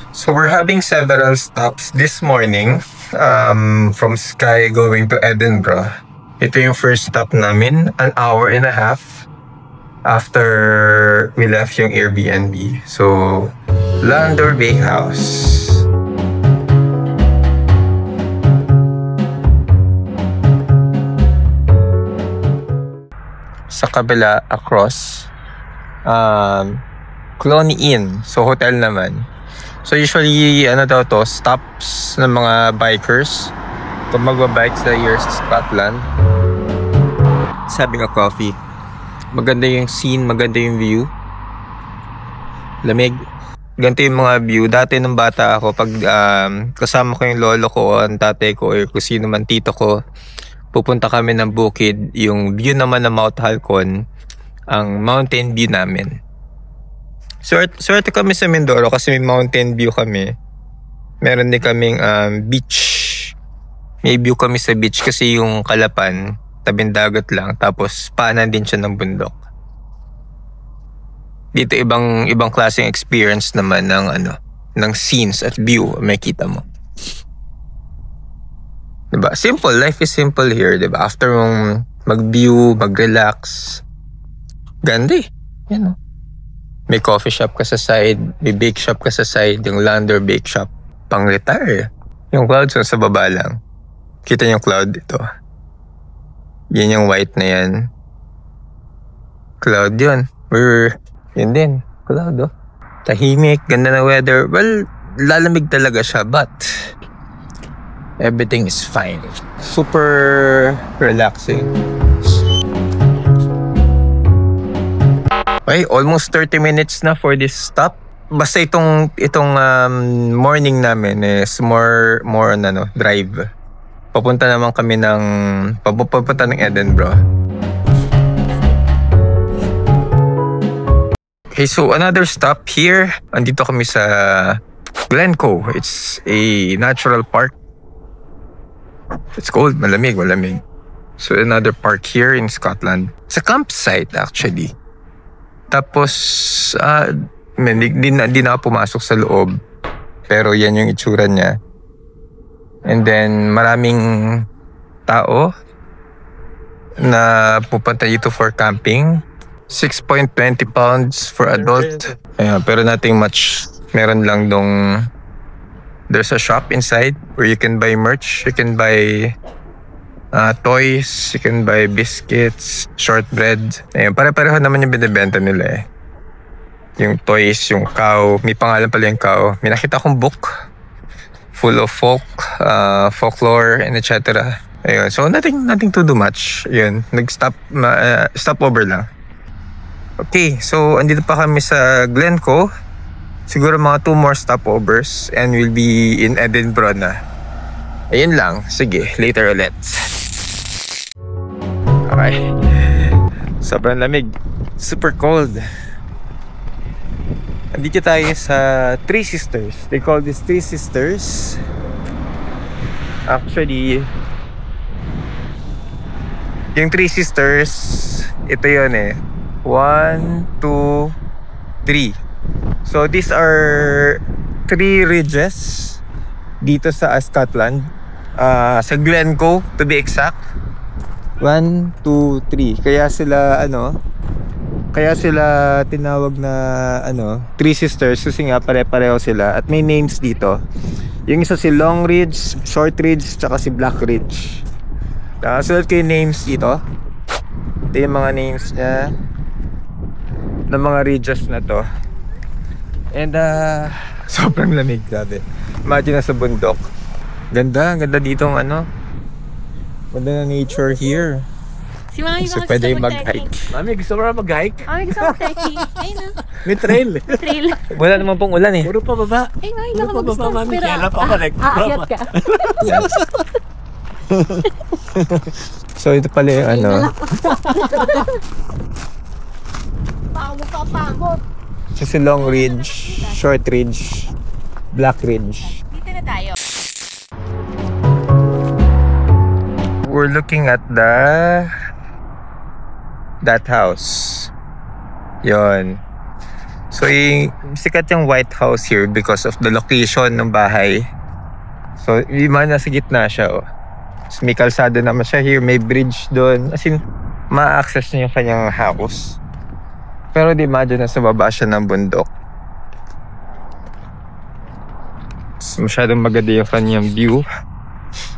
So we're having several stops this morning from Skye going to Edinburgh. Ito yung first stop namin, an hour and a half after we left yung Airbnb. So, Landor Bakehouse. Sa kabila, across, Cloney Inn. So, hotel naman. So, usually, stops ng mga bikers. Kung magbabike sa years sa Scotland. Having a coffee. Maganda yung scene, maganda yung view. Lamig. Ganito yung mga view. Dati nung bata ako, pag kasama ko yung lolo ko o ang tatay ko o kung sino man tito ko, pupunta kami ng bukid. Yung view naman ng Mount Halcon, ang mountain view namin. Swerte kami sa Mindoro kasi may mountain view kami. Meron din kaming beach. May view kami sa beach kasi yung Kalapan, tabing dagat lang. Tapos paanan din siya ng bundok. Dito ibang klaseng experience naman ng scenes at view makita mo. Diba? Simple. Life is simple here, diba? After mong mag-view, mag-relax. Ganda eh. Yan o. May coffee shop ka sa side, may bake shop ka sa side, yung Landor Bake Shop. Pang-retire. Yung clouds sa baba lang. Kita yung cloud dito. Yan yung white na yan. Cloud yun. Yun din. Cloud oh. Tahimik, ganda na weather. Well, lalamig talaga siya, but everything is fine. Super relaxing. Okay, almost 30 minutes na for this stop. Basta itong morning namin is more on drive. Papunta naman kami papunta ng Edinburgh. Okay, so another stop here. Andito kami sa Glencoe. It's a natural park. It's cold, malamig. So another park here in Scotland. It's a campsite actually. Tapos, di na ako pumasok sa loob. Pero yan yung itsura niya. And then, maraming tao na pupunta dito for camping. 6.20 pounds for adult. Ayan, pero nothing much. Meron lang there's a shop inside where you can buy merch. You can buy toys, you can buy biscuits, shortbread. Ayun, pare-pareho naman yung binibenta nila eh. Yung toys, yung cow. May pangalan pala yung cow. May nakita akong book full of folklore and etc. Ayun, so nothing to do much. Ayun, stopover lang. Okay, so andito pa kami sa Glencoe. Siguro mga 2 more stopovers and we'll be in Edinburgh na. Ayun lang. Sige, later ulit. Okay. Sobrang lamig. Super cold. Andito tayo sa Three Sisters. They call this Three Sisters. Actually, yung Three Sisters, ito yun eh. 1, 2, 3. So these are 3 ridges dito sa Scotland. Sa Glencoe to be exact. 1, 2, 3. Kaya sila tinawag na Three Sisters kasi nga pare-pareho sila at may names dito. Yung isa si Long Ridge, Short Ridge, tsaka si Black Ridge. Sulat ko yung names dito. Ito yung mga names niya ng mga ridges na to. And sobrang lamig, grabe. Imagine na sa bundok. Ganda dito ganda na nature here. Si Mami So pwede mag-hike. Mami, gusto mo na mag-hike? Mami, gusto mo trekking? Ayun na. May trail. Trail. Wala naman pong ulan eh. Puro pababa. Ay, Mami, Puro baka pababa, magusto. Mami. Pero, Kaya lang pa connect. aakyat ka. So ito pala yung Pagod. So si Long Ridge, Short Ridge, Black Ridge. Dito na tayo. We're looking at that house. Yon. So, sikat yung White House here because of the location ng bahay. So, yung mga nasa gitna siya, oh. So, may kalsada naman siya here, may bridge doon. As in, ma-access niya yung kanyang house. Pero di imagine na sa baba siya ng bundok. So, masyadong maganda yung kanyang view.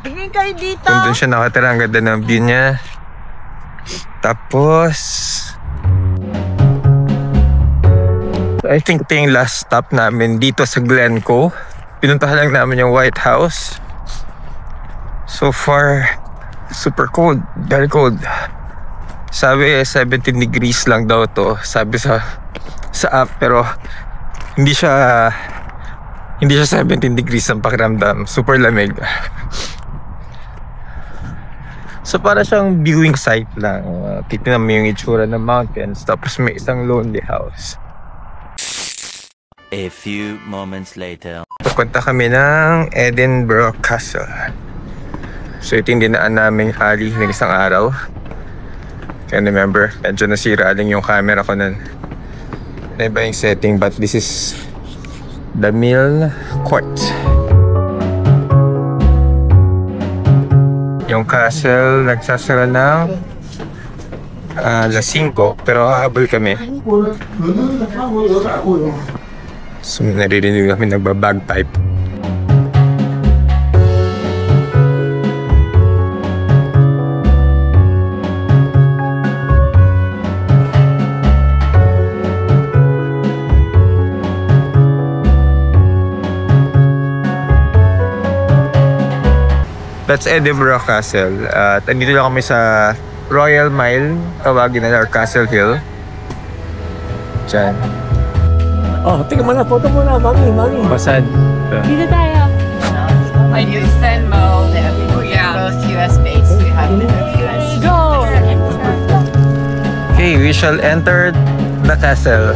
Tingin kayo dito. Kung doon siya nakatira, ang ganda ng view niya. Tapos, I think ito yung last stop namin dito sa Glencoe. Pinuntahan lang namin yung White House. So far, super cold. Very cold. Sabi 17 degrees lang daw to. Sabi sa app, pero hindi siya 17 degrees ang pakiramdam. Super lamig. So para siyang viewing site lang. Titignan mo yung itsura ng mountains. Tapos may isang lonely house. A few moments later. Pupunta kami ng Edinburgh Castle. So ito yung dinaan naming alley ng isang araw. Can remember, medyo nasira lang yung camera ko nun. Iba yung setting, but this is the Mill Court. Yung castle nagsasara ng alas 5, pero hahabol kami. So naririnig kami nagbabagpipe. That's Edinburgh Castle. At andito lang kami sa Royal Mile, tawagin na Castle Hill. Diyan. Oh, tingnan mo na, photo mo na, mami. Basad. Dito tayo. I use Venmo. Yeah, both US based. We have US. Go! Okay, we shall enter the castle.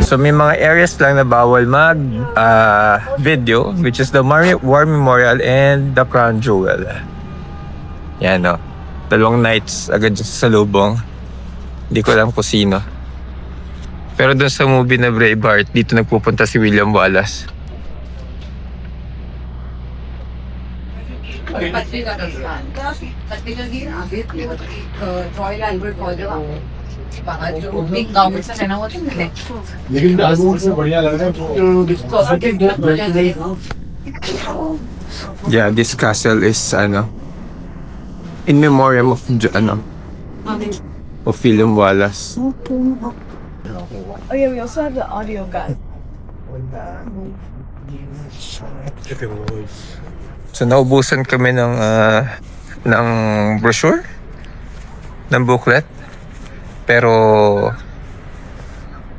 So may mga areas lang na bawal mag video, which is the War Memorial and the Crown Jewel. Yan, no. 2 nights agad sa lubong. Hindi ko alam kung sino. Pero dun sa movie na Braveheart, dito nagpupunta si William Wallace. Big government sa China होते हैं लेकिन आगून से बढ़िया लग रहा है Yeah, this castle is in memoriam of of William Wallace. Oh yeah, we also have the audio guide. So naubusan kami ng brochure, ng booklet. Pero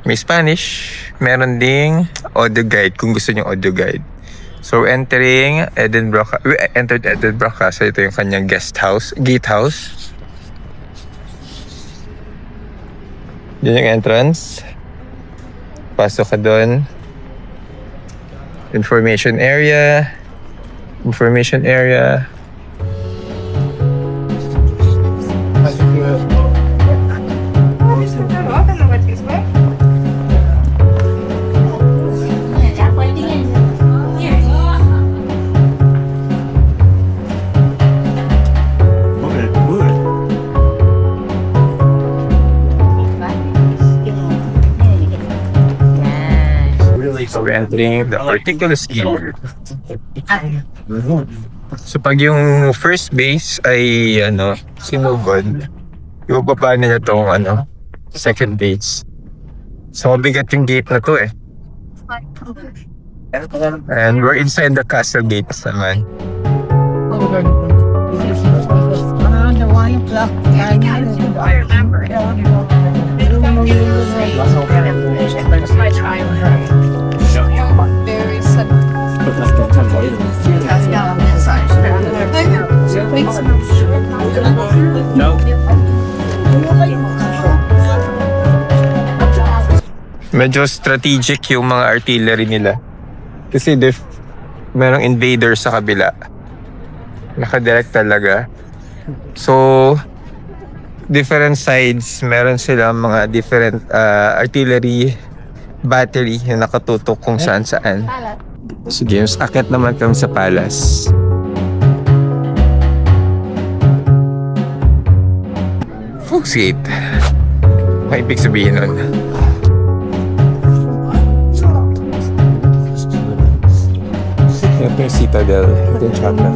may Spanish, meron ding audio guide kung gusto niyo audio guide. So we entered Edinburgh Castle. Ito yung kanyang gatehouse. Yan yung entrance. Pasok ka doon. Information area. So we're entering the particular scheme. So pag yung first base ay sinugod, ibababa nila tong second base. So mabigat yung gate na to eh. And we're inside the castle gates naman. I remember. Very sudden. Medyo strategic yung mga artillery nila. Kasi merong invader sa kabila. Nakadirect talaga. So, different sides, meron silang mga different artillery battery na nakatutok kung saan-saan. Sige, mas akit naman kami sa palace. Fox Gate. May ibig sabihin nun. Ito yung Citadel. Ito yung chapel.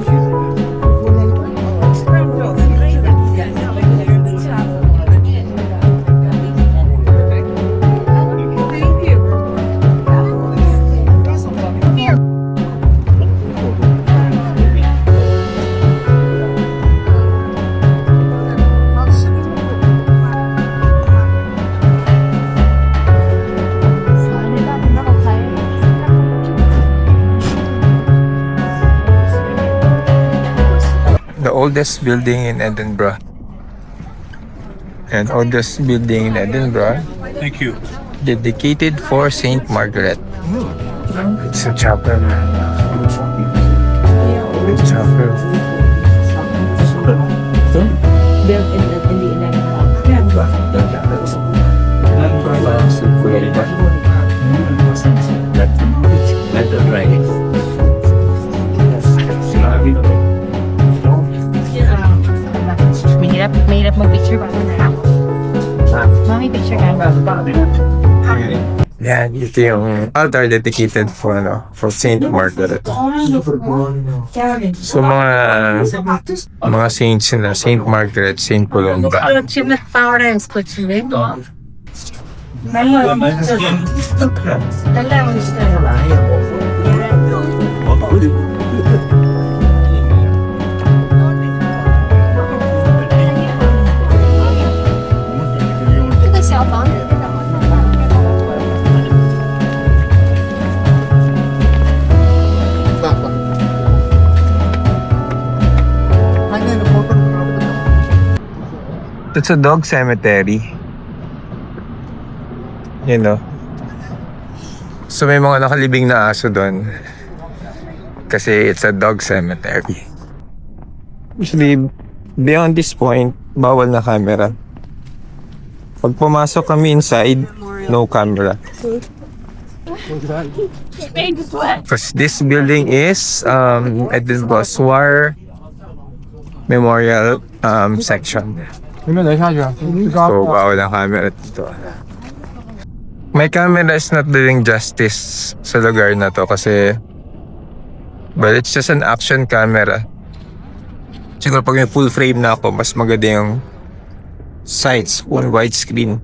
The oldest building in Edinburgh. And oldest building in Edinburgh. Thank you. Dedicated for Saint Margaret. It's a chapel. It's a chapel. Built in the 1100s. Mahirap mag-picture ba? Mami, picture ka. Yan, ito yung altar dedicated for Saint Margaret. So mga saints na Saint Margaret, Saint Columba. It's a dog cemetery. You know. So may mga nakalibing na aso doon. Kasi it's a dog cemetery. Actually, beyond this point, bawal na camera. Pag pumasok kami inside, no camera. Because this building is Edinburgh War Memorial section. So, bawal ang camera dito. My camera is not doing justice sa lugar na to kasi but it's just an action camera. Siguro pag may full frame na ako, mas maganda yung sides on widescreen.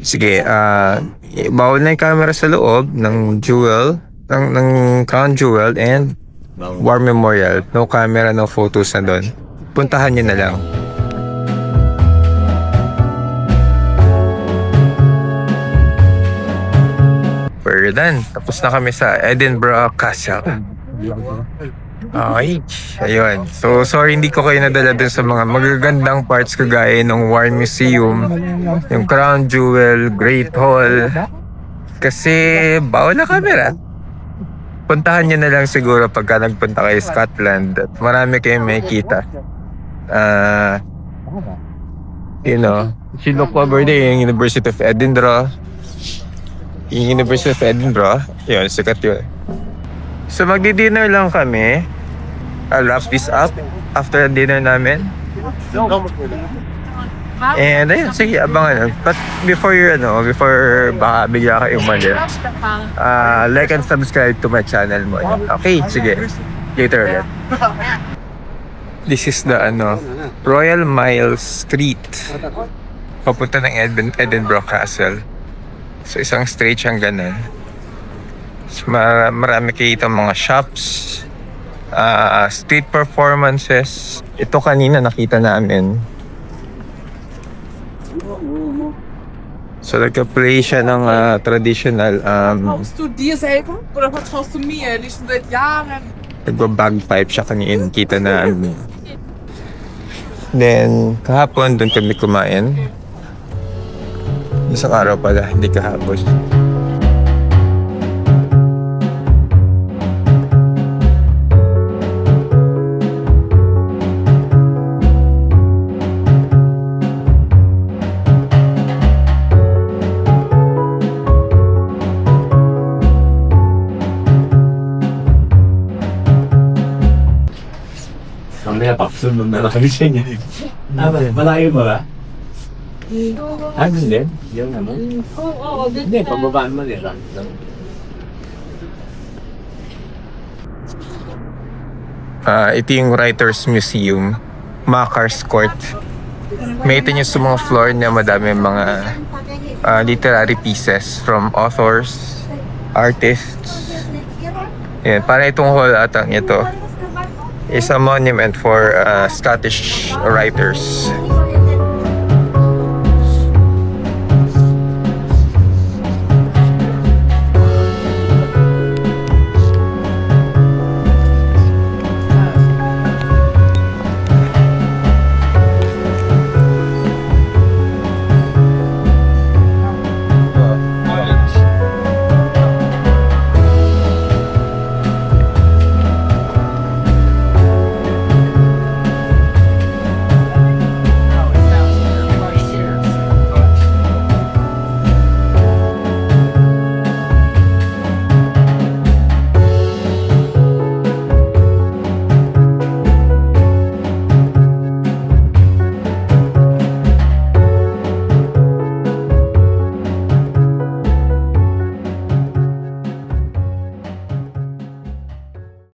Sige, bawal na yung camera sa loob ng ng Crown Jewel and War Memorial. No camera, no photos na doon. Puntahan nyo na lang. We're done. Tapos na kami sa Edinburgh Castle. Okay. Ayun. So, sorry hindi ko kayo nadala dun sa mga magagandang parts kagaya ng War Museum, yung Crown Jewel, Great Hall. Kasi bawal na camera. Puntahan nyo na lang siguro pagka nagpunta kayo Scotland at marami kayong makikita. You know, if you look over there, yung University of Edinburgh. Yung University of Edinburgh, yun, sikat yun. So magdi-dinner lang kami. I'll wrap this up after dinner namin. And ayun, sige, abangan. But before baka bigla kayo mali. Like and subscribe to my channel mo. Okay, sige. Later ulit. This is the Royal Mile Street. Papunta ng Edinburgh Castle. So isang straight siyang ganun. So, marami kita mga shops, street performances. Ito kanina nakita namin. So nagka-play siya ng traditional Vertraust du dir selber oder vertraust du mir? Nicht schon seit Jahren. Nagba-bagpipe siya kanina, kita na. Then kahapon doon kami kumain. Isang araw pala, hindi kahapon. Sunod na lang siya niya. Malayo ba ba? Hindi. Yan naman. Hindi, pababaan mo nila. Ito yung Writers Museum, Makars Court. May ito nyo sa mga floor na madami mga literary pieces from authors, artists. Yan, para itong hall atang ito is a monument for Scottish writers.